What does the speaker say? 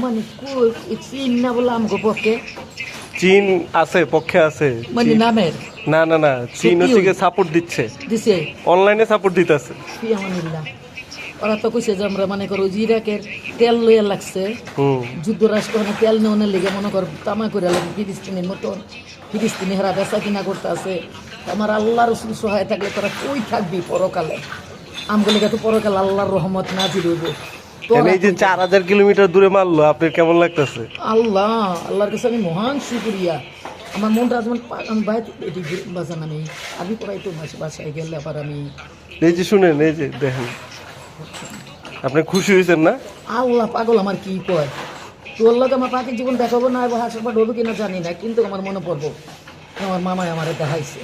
মানে কই চীন না বলে আমগো পক্ষে চীন আছে, পক্ষে আছে। মানে নামের না না না, চীন হচ্ছে গিয়ে সাপোর্ট দিচ্ছে, দিছে অনলাইনে সাপোর্ট দিতেছে। ফিয়ামানিল্লাহ। ওরা তো কইছে যে আমরা মনে করো যে ইরাকের তেল লইয়া লাগছে যুক্তরাষ্ট্র মানে তেল নেওয়ার লেগে মনে কর তামা করে লাগে ফিলিস্তিনের মতন ফিলিস্তিনি হারা বেচা কিনা করতে আছে। আমার আল্লাহ রসুল সহায় থাকলে তোরা কই থাকবি পরকালে? আমগুলো তো পরকাল আল্লাহর রহমত নাজির হইব। এই যে 4000 কিলোমিটার দূরে মারলো, আপনার কেমন লাগতেছে? আল্লাহর কাছে আমি মহান শুকরিয়া। আমার মনটা যেমন আমি বাইরে এটি বাজান আমি আমি পড়াই তো বাসায় গেলে আবার আমি এই যে শুনেন, এই যে দেখেন, আপনি খুশি হয়েছেন না? আল্লাহ পাগল আমার কি কয় তোর লোক আমার পাখির জীবন দেখাবো না এবং হাসপাতাল ঢোবো কিনা জানি না, কিন্তু আমার মনে পড়বো আমার মামায় আমার দেখাইছে।